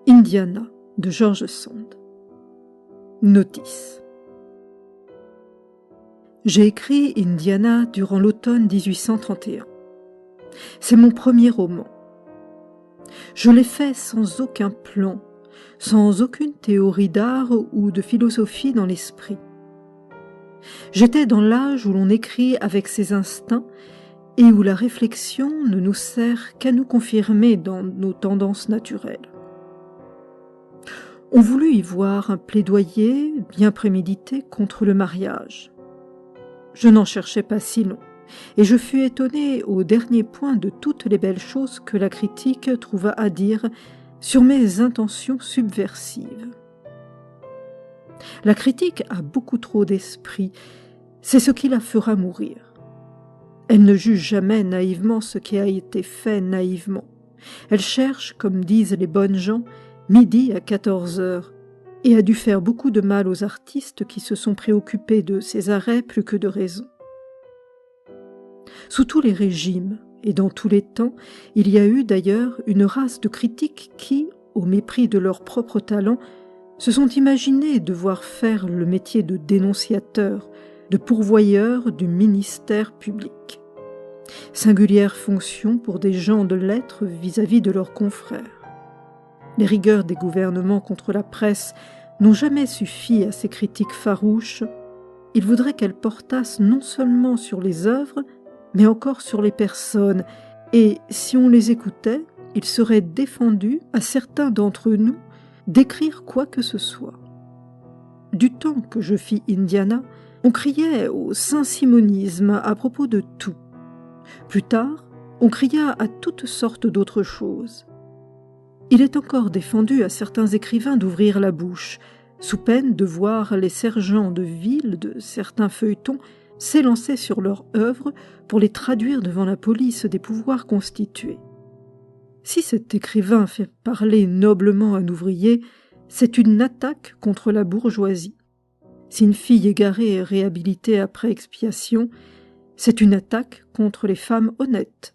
Indiana de George Sand. Notice. J'ai écrit Indiana durant l'automne 1831. C'est mon premier roman. Je l'ai fait sans aucun plan, sans aucune théorie d'art ou de philosophie dans l'esprit. J'étais dans l'âge où l'on écrit avec ses instincts et où la réflexion ne nous sert qu'à nous confirmer dans nos tendances naturelles. On voulut y voir un plaidoyer bien prémédité contre le mariage. Je n'en cherchais pas si long, et je fus étonné au dernier point de toutes les belles choses que la critique trouva à dire sur mes intentions subversives. La critique a beaucoup trop d'esprit, c'est ce qui la fera mourir. Elle ne juge jamais naïvement ce qui a été fait naïvement. Elle cherche, comme disent les bonnes gens, midi à 14 heures, et a dû faire beaucoup de mal aux artistes qui se sont préoccupés de ces arrêts plus que de raison. Sous tous les régimes, et dans tous les temps, il y a eu d'ailleurs une race de critiques qui, au mépris de leur propre talent, se sont imaginés devoir faire le métier de dénonciateur, de pourvoyeur du ministère public. Singulière fonction pour des gens de lettres vis-à-vis de leurs confrères. Les rigueurs des gouvernements contre la presse n'ont jamais suffi à ces critiques farouches. Ils voudraient qu'elles portassent non seulement sur les œuvres, mais encore sur les personnes, et si on les écoutait, il serait défendu à certains d'entre nous d'écrire quoi que ce soit. Du temps que je fis Indiana, on criait au saint-simonisme à propos de tout. Plus tard, on cria à toutes sortes d'autres choses. Il est encore défendu à certains écrivains d'ouvrir la bouche, sous peine de voir les sergents de ville de certains feuilletons s'élancer sur leur œuvre pour les traduire devant la police des pouvoirs constitués. Si cet écrivain fait parler noblement un ouvrier, c'est une attaque contre la bourgeoisie. Si une fille égarée est réhabilitée après expiation, c'est une attaque contre les femmes honnêtes.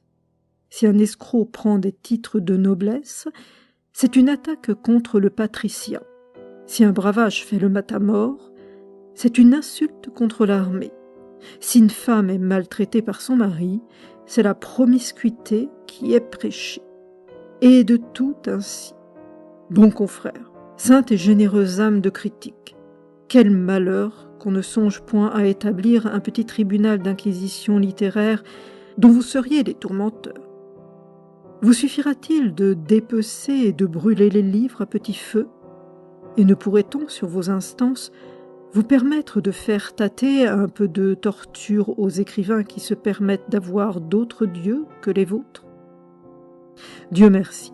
Si un escroc prend des titres de noblesse, c'est une attaque contre le patriciat. Si un bravage fait le matamor, c'est une insulte contre l'armée. Si une femme est maltraitée par son mari, c'est la promiscuité qui est prêchée. Et de tout ainsi. Bons confrères, sainte et généreuse âme de critique, quel malheur qu'on ne songe point à établir un petit tribunal d'inquisition littéraire dont vous seriez les tourmenteurs. Vous suffira-t-il de dépecer et de brûler les livres à petit feu? Et ne pourrait-on, sur vos instances, vous permettre de faire tâter un peu de torture aux écrivains qui se permettent d'avoir d'autres dieux que les vôtres? Dieu merci.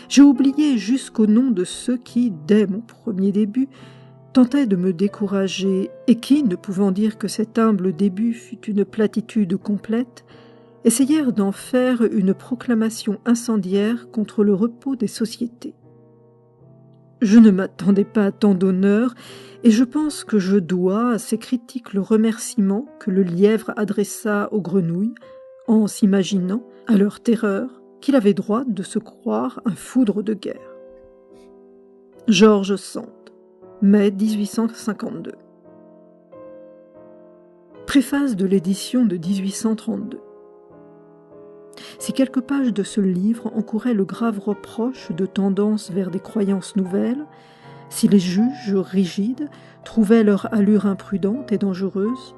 J'ai oublié jusqu'au nom de ceux qui, dès mon premier début, tentaient de me décourager et qui, ne pouvant dire que cet humble début fut une platitude complète, essayèrent d'en faire une proclamation incendiaire contre le repos des sociétés. Je ne m'attendais pas à tant d'honneur, et je pense que je dois à ces critiques le remerciement que le lièvre adressa aux grenouilles, en s'imaginant, à leur terreur, qu'il avait droit de se croire un foudre de guerre. George Sand, mai 1852. Préface de l'édition de 1832. Si quelques pages de ce livre encouraient le grave reproche de tendance vers des croyances nouvelles, si les juges rigides trouvaient leur allure imprudente et dangereuse,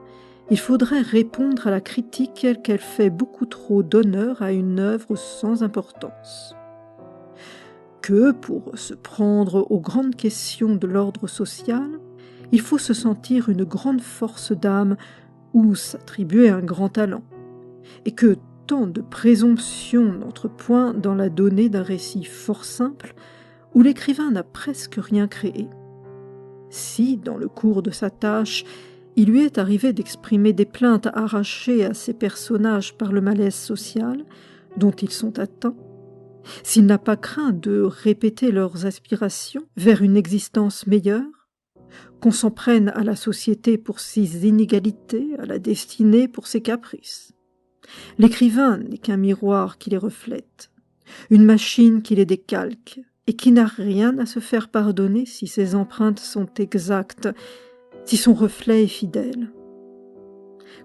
il faudrait répondre à la critique qu'elle fait beaucoup trop d'honneur à une œuvre sans importance. Que, pour se prendre aux grandes questions de l'ordre social, il faut se sentir une grande force d'âme ou s'attribuer un grand talent, et que tant de présomption n'entre point dans la donnée d'un récit fort simple où l'écrivain n'a presque rien créé. Si, dans le cours de sa tâche, il lui est arrivé d'exprimer des plaintes arrachées à ces personnages par le malaise social dont ils sont atteints, s'il n'a pas craint de répéter leurs aspirations vers une existence meilleure, qu'on s'en prenne à la société pour ses inégalités, à la destinée pour ses caprices. L'écrivain n'est qu'un miroir qui les reflète, une machine qui les décalque, et qui n'a rien à se faire pardonner si ses empreintes sont exactes, si son reflet est fidèle.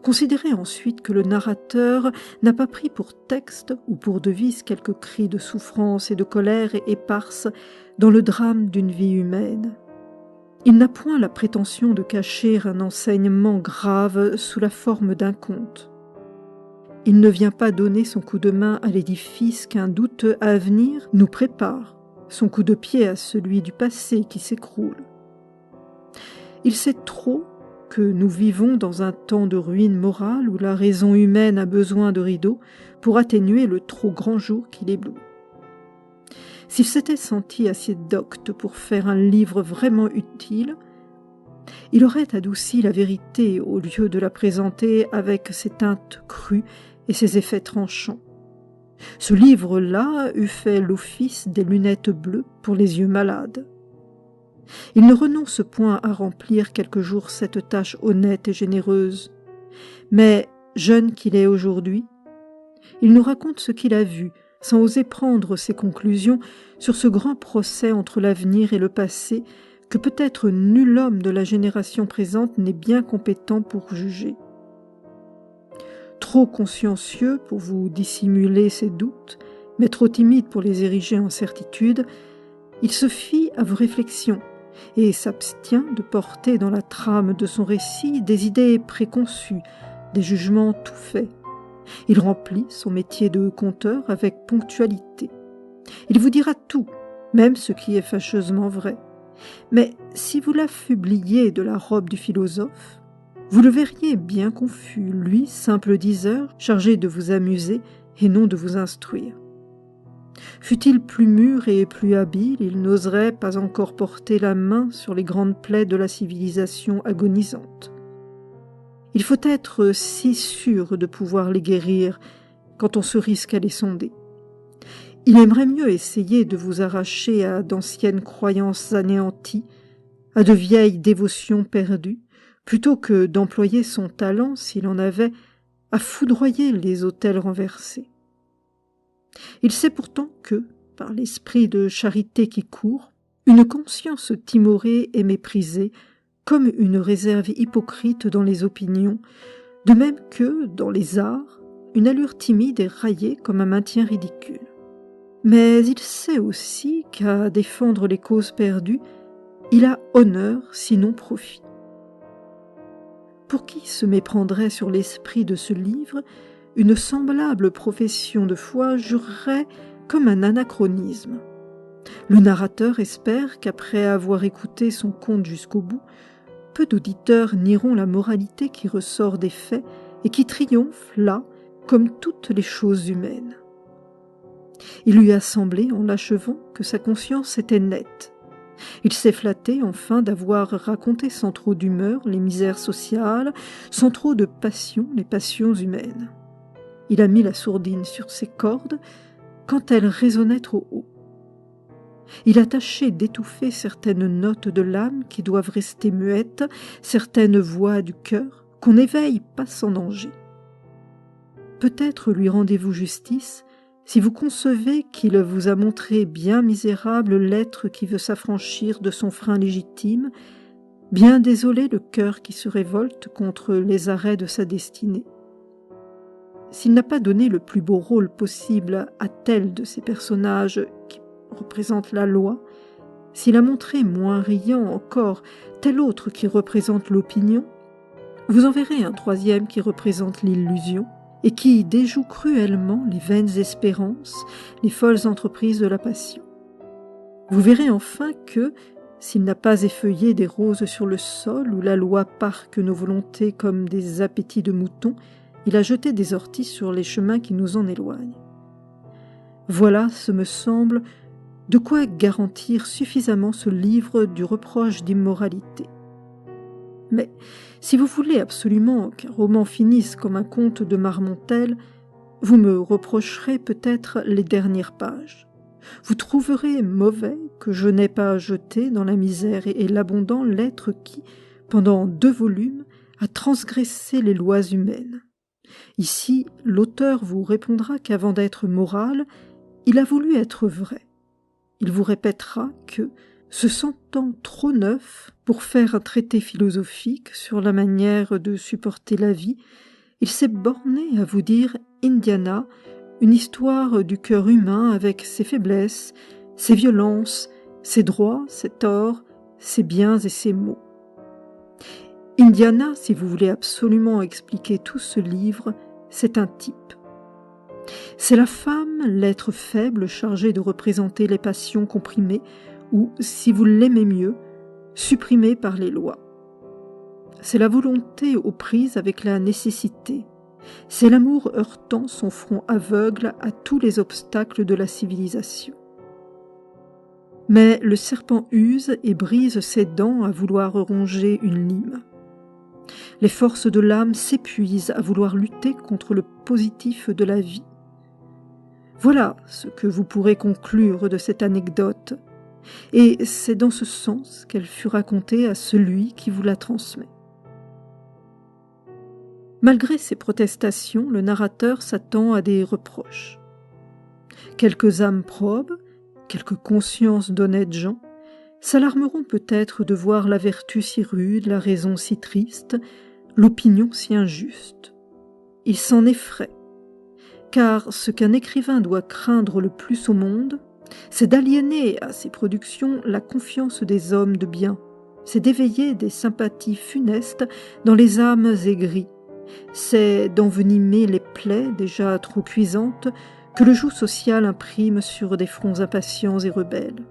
Considérez ensuite que le narrateur n'a pas pris pour texte ou pour devise quelques cris de souffrance et de colère éparses dans le drame d'une vie humaine. Il n'a point la prétention de cacher un enseignement grave sous la forme d'un conte. Il ne vient pas donner son coup de main à l'édifice qu'un douteux avenir nous prépare, son coup de pied à celui du passé qui s'écroule. Il sait trop que nous vivons dans un temps de ruine morale où la raison humaine a besoin de rideaux pour atténuer le trop grand jour qui l'éblouit. S'il s'était senti assez docte pour faire un livre vraiment utile, il aurait adouci la vérité au lieu de la présenter avec ses teintes crues et ses effets tranchants. Ce livre-là eût fait l'office des lunettes bleues pour les yeux malades. Il ne renonce point à remplir quelque jour cette tâche honnête et généreuse, mais, jeune qu'il est aujourd'hui, il nous raconte ce qu'il a vu, sans oser prendre ses conclusions sur ce grand procès entre l'avenir et le passé que peut-être nul homme de la génération présente n'est bien compétent pour juger. Trop consciencieux pour vous dissimuler ses doutes, mais trop timide pour les ériger en certitude, il se fie à vos réflexions et s'abstient de porter dans la trame de son récit des idées préconçues, des jugements tout faits. Il remplit son métier de conteur avec ponctualité. Il vous dira tout, même ce qui est fâcheusement vrai. Mais si vous l'affubliez de la robe du philosophe, vous le verriez bien confus, lui, simple diseur, chargé de vous amuser et non de vous instruire. Fût-il plus mûr et plus habile, il n'oserait pas encore porter la main sur les grandes plaies de la civilisation agonisante. Il faut être si sûr de pouvoir les guérir quand on se risque à les sonder. Il aimerait mieux essayer de vous arracher à d'anciennes croyances anéanties, à de vieilles dévotions perdues, plutôt que d'employer son talent, s'il en avait, à foudroyer les autels renversés. Il sait pourtant que, par l'esprit de charité qui court, une conscience timorée est méprisée, comme une réserve hypocrite dans les opinions, de même que, dans les arts, une allure timide est raillée comme un maintien ridicule. Mais il sait aussi qu'à défendre les causes perdues, il a honneur, sinon profit. Pour qui se méprendrait sur l'esprit de ce livre, une semblable profession de foi jurerait comme un anachronisme. Le narrateur espère qu'après avoir écouté son conte jusqu'au bout, peu d'auditeurs nieront la moralité qui ressort des faits et qui triomphe là, comme toutes les choses humaines. Il lui a semblé, en l'achevant, que sa conscience était nette. Il s'est flatté, enfin, d'avoir raconté sans trop d'humeur les misères sociales, sans trop de passion les passions humaines. Il a mis la sourdine sur ses cordes quand elle résonnait trop haut. Il a tâché d'étouffer certaines notes de l'âme qui doivent rester muettes, certaines voix du cœur qu'on n'éveille pas sans danger. Peut-être lui rendez-vous justice si vous concevez qu'il vous a montré bien misérable l'être qui veut s'affranchir de son frein légitime, bien désolé le cœur qui se révolte contre les arrêts de sa destinée. S'il n'a pas donné le plus beau rôle possible à tel de ces personnages qui représentent la loi, s'il a montré moins riant encore tel autre qui représente l'opinion, vous en verrez un troisième qui représente l'illusion et qui déjoue cruellement les vaines espérances, les folles entreprises de la passion. Vous verrez enfin que, s'il n'a pas effeuillé des roses sur le sol où la loi parque nos volontés comme des appétits de moutons, il a jeté des orties sur les chemins qui nous en éloignent. Voilà, ce me semble, de quoi garantir suffisamment ce livre du reproche d'immoralité. Mais si vous voulez absolument qu'un roman finisse comme un conte de Marmontel, vous me reprocherez peut-être les dernières pages. Vous trouverez mauvais que je n'ai pas jeté dans la misère et l'abondant l'être qui, pendant 2 volumes, a transgressé les lois humaines. Ici, l'auteur vous répondra qu'avant d'être moral, il a voulu être vrai. il vous répétera que, se sentant trop neuf pour faire un traité philosophique sur la manière de supporter la vie, il s'est borné à vous dire Indiana, une histoire du cœur humain avec ses faiblesses, ses violences, ses droits, ses torts, ses biens et ses maux. Indiana, si vous voulez absolument expliquer tout ce livre, c'est un type. C'est la femme, l'être faible chargé de représenter les passions comprimées ou, si vous l'aimez mieux, supprimées par les lois. C'est la volonté aux prises avec la nécessité. C'est l'amour heurtant son front aveugle à tous les obstacles de la civilisation. Mais le serpent use et brise ses dents à vouloir ronger une lime. Les forces de l'âme s'épuisent à vouloir lutter contre le positif de la vie. Voilà ce que vous pourrez conclure de cette anecdote, et c'est dans ce sens qu'elle fut racontée à celui qui vous la transmet. Malgré ces protestations, le narrateur s'attend à des reproches. Quelques âmes probes, quelques consciences d'honnêtes gens, s'alarmeront peut-être de voir la vertu si rude, la raison si triste, l'opinion si injuste. Ils s'en effraient, car ce qu'un écrivain doit craindre le plus au monde, c'est d'aliéner à ses productions la confiance des hommes de bien, c'est d'éveiller des sympathies funestes dans les âmes aigries, c'est d'envenimer les plaies déjà trop cuisantes que le joug social imprime sur des fronts impatients et rebelles.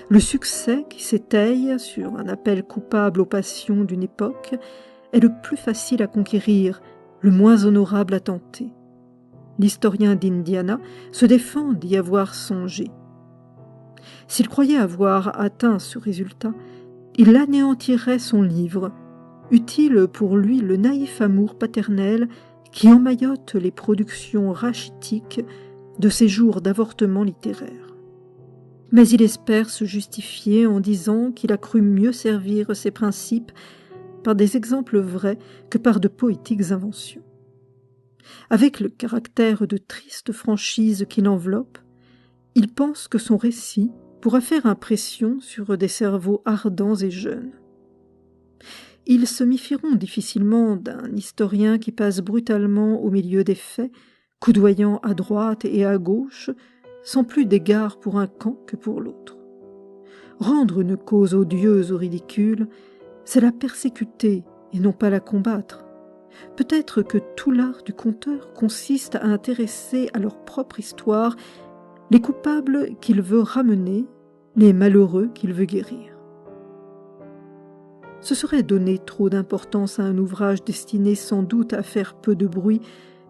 Le succès qui s'étaye sur un appel coupable aux passions d'une époque est le plus facile à conquérir, le moins honorable à tenter. L'historien d'Indiana se défend d'y avoir songé. S'il croyait avoir atteint ce résultat, il anéantirait son livre, utile pour lui le naïf amour paternel qui emmaillote les productions rachitiques de ses jours d'avortement littéraire. Mais il espère se justifier en disant qu'il a cru mieux servir ses principes par des exemples vrais que par de poétiques inventions. Avec le caractère de triste franchise qui l'enveloppe, il pense que son récit pourra faire impression sur des cerveaux ardents et jeunes. Ils se méfieront difficilement d'un historien qui passe brutalement au milieu des faits, coudoyant à droite et à gauche, sans plus d'égard pour un camp que pour l'autre. Rendre une cause odieuse ou ridicule, c'est la persécuter et non pas la combattre. Peut-être que tout l'art du conteur consiste à intéresser à leur propre histoire les coupables qu'il veut ramener, les malheureux qu'il veut guérir. Ce serait donner trop d'importance à un ouvrage destiné sans doute à faire peu de bruit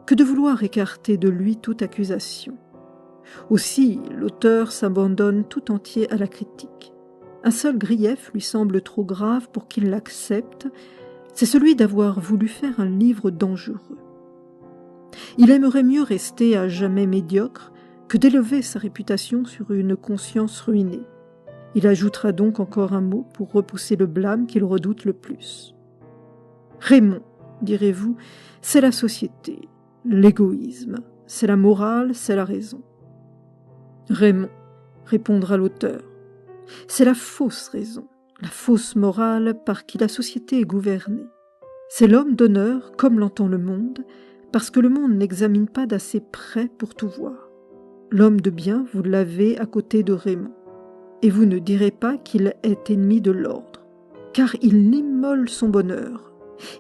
que de vouloir écarter de lui toute accusation. Aussi, l'auteur s'abandonne tout entier à la critique. Un seul grief lui semble trop grave pour qu'il l'accepte, c'est celui d'avoir voulu faire un livre dangereux. Il aimerait mieux rester à jamais médiocre que d'élever sa réputation sur une conscience ruinée. Il ajoutera donc encore un mot pour repousser le blâme qu'il redoute le plus. Raymond, direz-vous, c'est la société, l'égoïsme, c'est la morale, c'est la raison. Raymond, répondra l'auteur, c'est la fausse raison, la fausse morale par qui la société est gouvernée. C'est l'homme d'honneur, comme l'entend le monde, parce que le monde n'examine pas d'assez près pour tout voir. L'homme de bien, vous l'avez à côté de Raymond. Et vous ne direz pas qu'il est ennemi de l'ordre, car il immole son bonheur.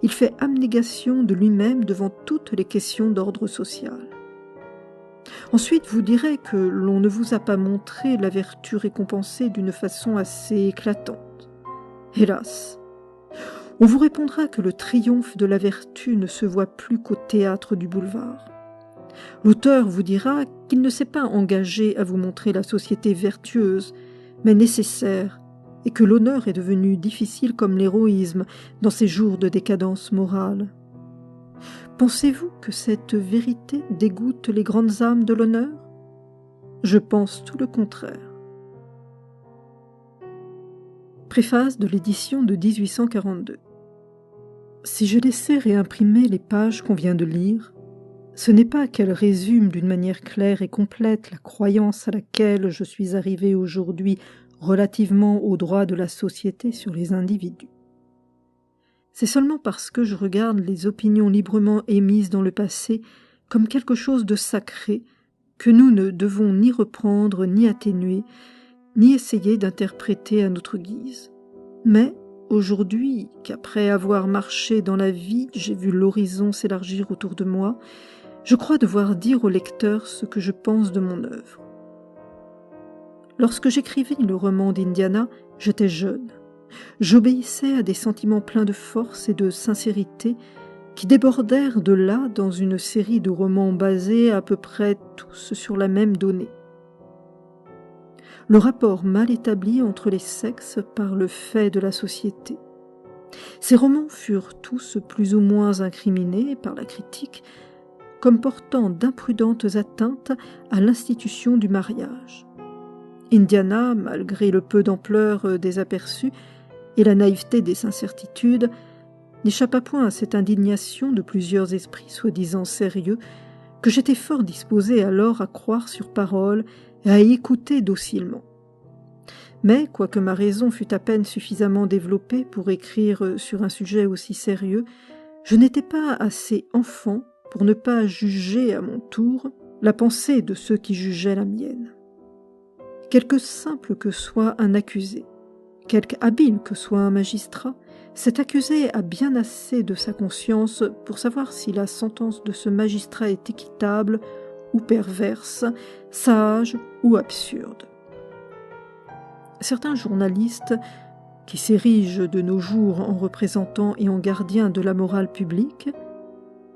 Il fait abnégation de lui-même devant toutes les questions d'ordre social. Ensuite, vous direz que l'on ne vous a pas montré la vertu récompensée d'une façon assez éclatante. Hélas, on vous répondra que le triomphe de la vertu ne se voit plus qu'au théâtre du boulevard. L'auteur vous dira qu'il ne s'est pas engagé à vous montrer la société vertueuse, mais nécessaire, et que l'honneur est devenu difficile comme l'héroïsme dans ces jours de décadence morale. Pensez-vous que cette vérité dégoûte les grandes âmes de l'honneur ? Je pense tout le contraire. Préface de l'édition de 1842. Si je laissais réimprimer les pages qu'on vient de lire, Ce n'est pas qu'elle résume d'une manière claire et complète la croyance à laquelle je suis arrivé aujourd'hui relativement aux droits de la société sur les individus. C'est seulement parce que je regarde les opinions librement émises dans le passé comme quelque chose de sacré que nous ne devons ni reprendre, ni atténuer, ni essayer d'interpréter à notre guise. Mais aujourd'hui, qu'après avoir marché dans la vie, j'ai vu l'horizon s'élargir autour de moi, je crois devoir dire au lecteur ce que je pense de mon œuvre. Lorsque j'écrivis le roman d'Indiana, j'étais jeune. J'obéissais à des sentiments pleins de force et de sincérité qui débordèrent de là dans une série de romans basés à peu près tous sur la même donnée. Le rapport mal établi entre les sexes par le fait de la société. Ces romans furent tous plus ou moins incriminés par la critique comme portant d'imprudentes atteintes à l'institution du mariage. Indiana, malgré le peu d'ampleur des aperçus et la naïveté des incertitudes, n'échappa point à cette indignation de plusieurs esprits soi-disant sérieux que j'étais fort disposé alors à croire sur parole et à écouter docilement. Mais, quoique ma raison fût à peine suffisamment développée pour écrire sur un sujet aussi sérieux, je n'étais pas assez enfant pour ne pas juger à mon tour la pensée de ceux qui jugeaient la mienne. Quelque simple que soit un accusé, quelque habile que soit un magistrat, cet accusé a bien assez de sa conscience pour savoir si la sentence de ce magistrat est équitable ou perverse, sage ou absurde. Certains journalistes, qui s'érigent de nos jours en représentants et en gardiens de la morale publique,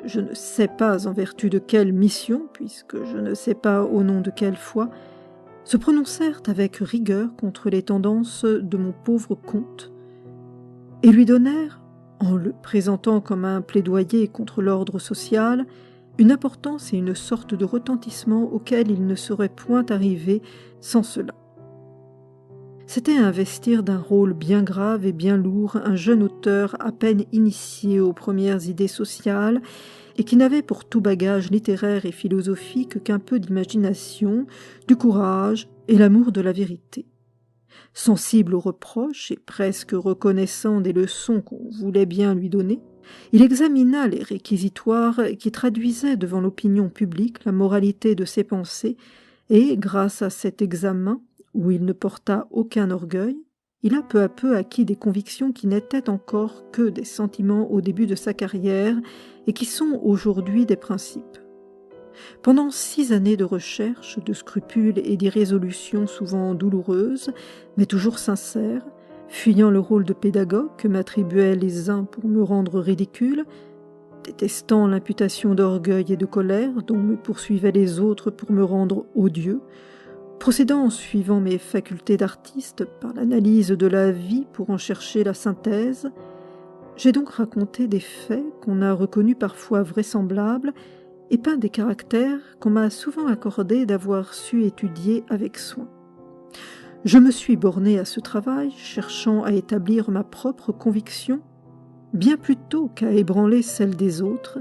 je ne sais pas en vertu de quelle mission, puisque je ne sais pas au nom de quelle foi, se prononcèrent avec rigueur contre les tendances de mon pauvre comte, et lui donnèrent, en le présentant comme un plaidoyer contre l'ordre social, une importance et une sorte de retentissement auquel il ne serait point arrivé sans cela. C'était investir d'un rôle bien grave et bien lourd un jeune auteur à peine initié aux premières idées sociales et qui n'avait pour tout bagage littéraire et philosophique qu'un peu d'imagination, du courage et l'amour de la vérité. Sensible aux reproches et presque reconnaissant des leçons qu'on voulait bien lui donner, il examina les réquisitoires qui traduisaient devant l'opinion publique la moralité de ses pensées et, grâce à cet examen, où il ne porta aucun orgueil, il a peu à peu acquis des convictions qui n'étaient encore que des sentiments au début de sa carrière et qui sont aujourd'hui des principes. Pendant 6 années de recherche, de scrupules et d'irrésolutions souvent douloureuses, mais toujours sincères, fuyant le rôle de pédagogue que m'attribuaient les uns pour me rendre ridicule, détestant l'imputation d'orgueil et de colère dont me poursuivaient les autres pour me rendre odieux, procédant en suivant mes facultés d'artiste par l'analyse de la vie pour en chercher la synthèse, j'ai donc raconté des faits qu'on a reconnus parfois vraisemblables et peint des caractères qu'on m'a souvent accordé d'avoir su étudier avec soin. Je me suis borné à ce travail, cherchant à établir ma propre conviction, bien plutôt qu'à ébranler celle des autres,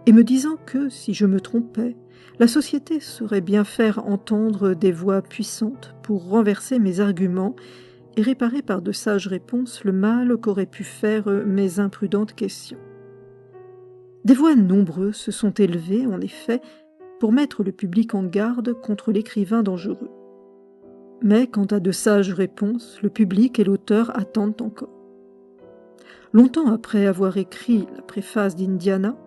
et me disant que, si je me trompais, la société saurait bien faire entendre des voix puissantes pour renverser mes arguments et réparer par de sages réponses le mal qu'auraient pu faire mes imprudentes questions. Des voix nombreuses se sont élevées, en effet, pour mettre le public en garde contre l'écrivain dangereux. Mais quant à de sages réponses, le public et l'auteur attendent encore. Longtemps après avoir écrit la préface d'Indiana,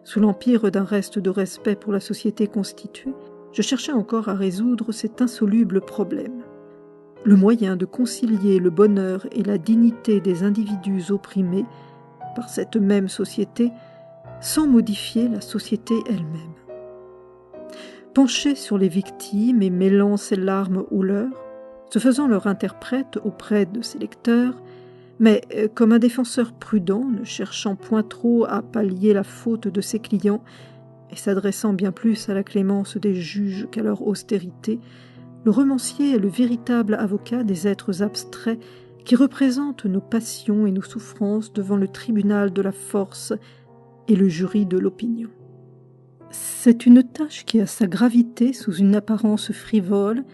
sous l'empire d'un reste de respect pour la société constituée, je cherchais encore à résoudre cet insoluble problème. Le moyen de concilier le bonheur et la dignité des individus opprimés par cette même société sans modifier la société elle-même. Penché sur les victimes et mêlant ses larmes aux leurs, se faisant leur interprète auprès de ses lecteurs, mais comme un défenseur prudent, ne cherchant point trop à pallier la faute de ses clients et s'adressant bien plus à la clémence des juges qu'à leur austérité, le romancier est le véritable avocat des êtres abstraits qui représentent nos passions et nos souffrances devant le tribunal de la force et le jury de l'opinion. C'est une tâche qui a sa gravité sous une apparence frivole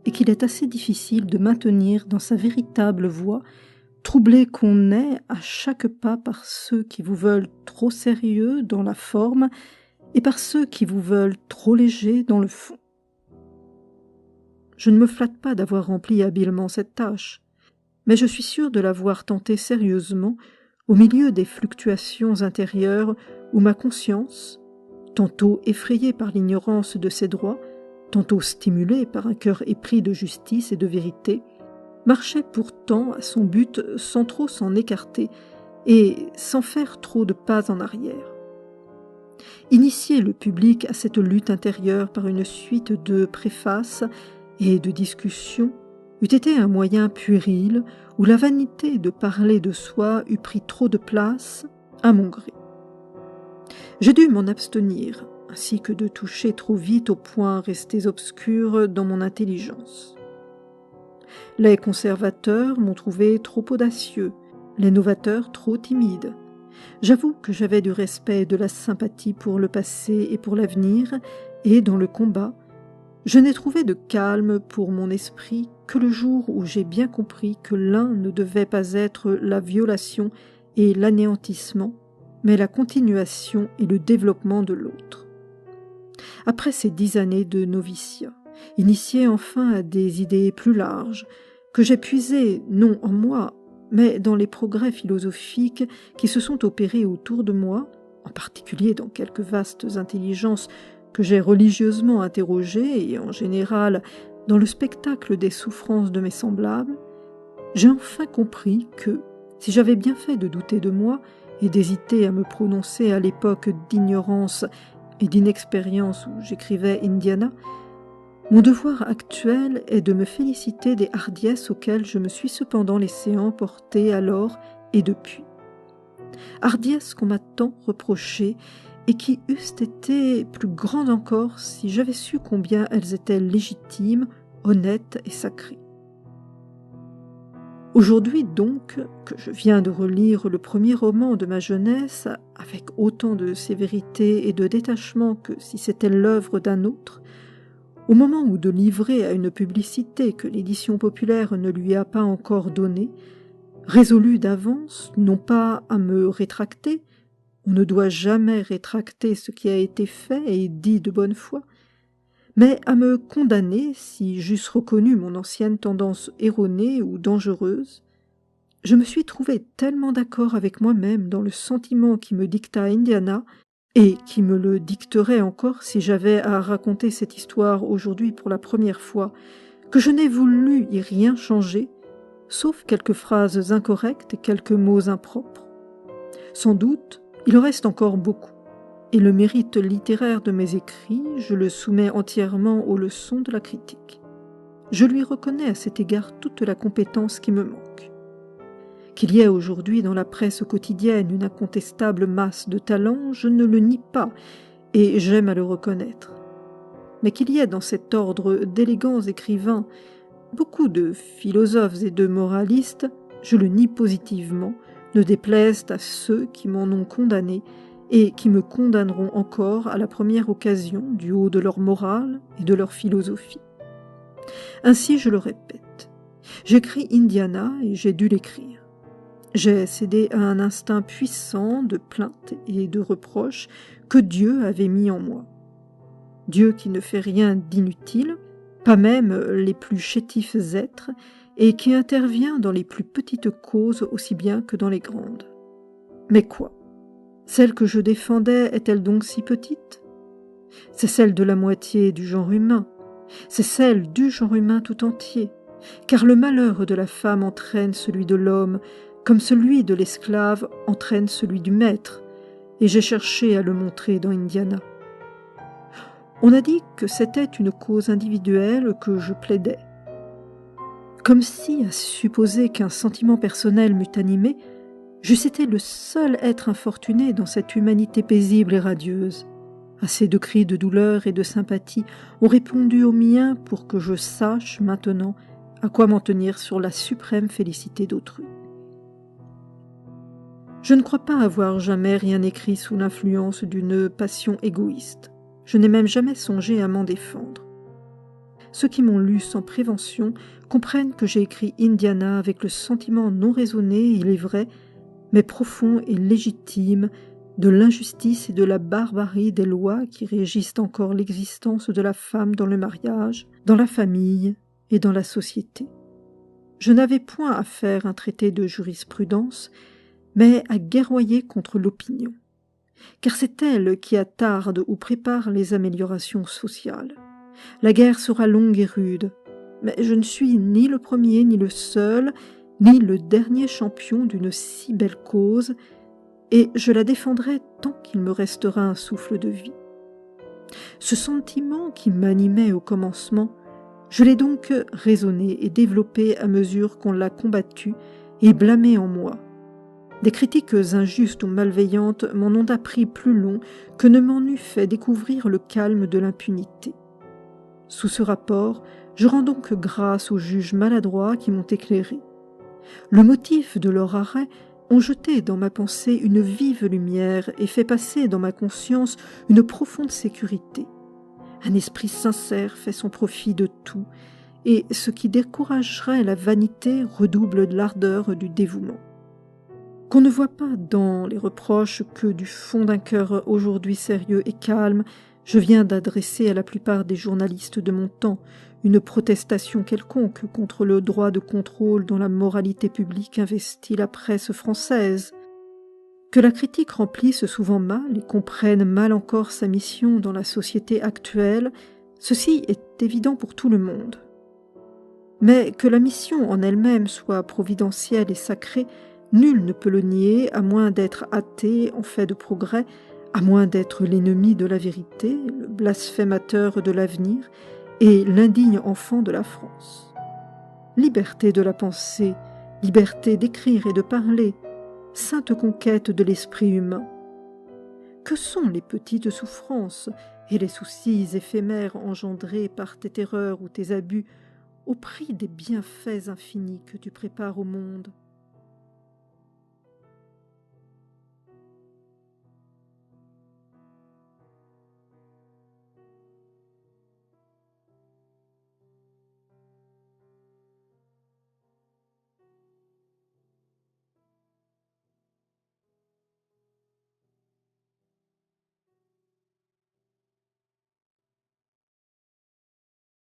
et qu'il est assez difficile de maintenir dans sa véritable voie, troublé qu'on est à chaque pas par ceux qui vous veulent trop sérieux dans la forme et par ceux qui vous veulent trop légers dans le fond. Je ne me flatte pas d'avoir rempli habilement cette tâche, mais je suis sûre de l'avoir tentée sérieusement au milieu des fluctuations intérieures où ma conscience, tantôt effrayée par l'ignorance de ses droits, tantôt stimulée par un cœur épris de justice et de vérité, marchait pourtant à son but sans trop s'en écarter et sans faire trop de pas en arrière. Initier le public à cette lutte intérieure par une suite de préfaces et de discussions eût été un moyen puéril où la vanité de parler de soi eût pris trop de place à mon gré. J'ai dû m'en abstenir, ainsi que de toucher trop vite aux points restés obscurs dans mon intelligence. Les conservateurs m'ont trouvé trop audacieux, les novateurs trop timides. J'avoue que j'avais du respect et de la sympathie pour le passé et pour l'avenir, et dans le combat, je n'ai trouvé de calme pour mon esprit que le jour où j'ai bien compris que l'un ne devait pas être la violation et l'anéantissement, mais la continuation et le développement de l'autre. Après ces 10 années de noviciat, initié enfin à des idées plus larges, que j'ai puisées non en moi, mais dans les progrès philosophiques qui se sont opérés autour de moi, en particulier dans quelques vastes intelligences que j'ai religieusement interrogées et en général dans le spectacle des souffrances de mes semblables, j'ai enfin compris que, si j'avais bien fait de douter de moi et d'hésiter à me prononcer à l'époque d'ignorance et d'inexpérience où j'écrivais Indiana, mon devoir actuel est de me féliciter des hardiesses auxquelles je me suis cependant laissé emporter alors et depuis. Hardiesses qu'on m'a tant reprochées et qui eussent été plus grandes encore si j'avais su combien elles étaient légitimes, honnêtes et sacrées. Aujourd'hui donc, que je viens de relire le premier roman de ma jeunesse avec autant de sévérité et de détachement que si c'était l'œuvre d'un autre, au moment où de livrer à une publicité que l'édition populaire ne lui a pas encore donnée, résolu d'avance non pas à me rétracter, on ne doit jamais rétracter ce qui a été fait et dit de bonne foi, mais à me condamner si j'eusse reconnu mon ancienne tendance erronée ou dangereuse, je me suis trouvé tellement d'accord avec moi-même dans le sentiment qui me dicta Indiana, et qui me le dicterait encore si j'avais à raconter cette histoire aujourd'hui pour la première fois, que je n'ai voulu y rien changer, sauf quelques phrases incorrectes et quelques mots impropres. Sans doute, il en reste encore beaucoup, et le mérite littéraire de mes écrits, je le soumets entièrement aux leçons de la critique. Je lui reconnais à cet égard toute la compétence qui me manque. Qu'il y ait aujourd'hui dans la presse quotidienne une incontestable masse de talents, je ne le nie pas, et j'aime à le reconnaître. Mais qu'il y ait dans cet ordre d'élégants écrivains beaucoup de philosophes et de moralistes, je le nie positivement, ne déplaise à ceux qui m'en ont condamné et qui me condamneront encore à la première occasion du haut de leur morale et de leur philosophie. Ainsi, je le répète, j'écris Indiana et j'ai dû l'écrire. J'ai cédé à un instinct puissant de plainte et de reproche que Dieu avait mis en moi. Dieu qui ne fait rien d'inutile, pas même les plus chétifs êtres, et qui intervient dans les plus petites causes aussi bien que dans les grandes. Mais quoi ? Celle que je défendais est-elle donc si petite ? C'est celle de la moitié du genre humain, c'est celle du genre humain tout entier, car le malheur de la femme entraîne celui de l'homme, comme celui de l'esclave entraîne celui du maître, et j'ai cherché à le montrer dans Indiana. On a dit que c'était une cause individuelle que je plaidais. Comme si, à supposer qu'un sentiment personnel m'eût animé, j'eusse été le seul être infortuné dans cette humanité paisible et radieuse. Assez de cris de douleur et de sympathie ont répondu aux miens pour que je sache maintenant à quoi m'en tenir sur la suprême félicité d'autrui. Je ne crois pas avoir jamais rien écrit sous l'influence d'une passion égoïste. Je n'ai même jamais songé à m'en défendre. Ceux qui m'ont lu sans prévention comprennent que j'ai écrit Indiana avec le sentiment non raisonné, il est vrai, mais profond et légitime, de l'injustice et de la barbarie des lois qui régissent encore l'existence de la femme dans le mariage, dans la famille et dans la société. Je n'avais point à faire un traité de jurisprudence, mais à guerroyer contre l'opinion, car c'est elle qui attarde ou prépare les améliorations sociales. La guerre sera longue et rude, mais je ne suis ni le premier ni le seul, ni le dernier champion d'une si belle cause, et je la défendrai tant qu'il me restera un souffle de vie. Ce sentiment qui m'animait au commencement, je l'ai donc raisonné et développé à mesure qu'on l'a combattu et blâmé en moi. Des critiques injustes ou malveillantes m'en ont appris plus long que ne m'en eût fait découvrir le calme de l'impunité. Sous ce rapport, je rends donc grâce aux juges maladroits qui m'ont éclairé. Le motif de leur arrêt ont jeté dans ma pensée une vive lumière et fait passer dans ma conscience une profonde sécurité. Un esprit sincère fait son profit de tout, et ce qui découragerait la vanité redouble de l'ardeur du dévouement. Qu'on ne voit pas dans les reproches que du fond d'un cœur aujourd'hui sérieux et calme, je viens d'adresser à la plupart des journalistes de mon temps une protestation quelconque contre le droit de contrôle dont la moralité publique investit la presse française. Que la critique remplisse souvent mal et comprenne mal encore sa mission dans la société actuelle, ceci est évident pour tout le monde. Mais que la mission en elle-même soit providentielle et sacrée, nul ne peut le nier, à moins d'être athée en fait de progrès, à moins d'être l'ennemi de la vérité, le blasphémateur de l'avenir et l'indigne enfant de la France. Liberté de la pensée, liberté d'écrire et de parler, sainte conquête de l'esprit humain. Que sont les petites souffrances et les soucis éphémères engendrés par tes terreurs ou tes abus au prix des bienfaits infinis que tu prépares au monde ?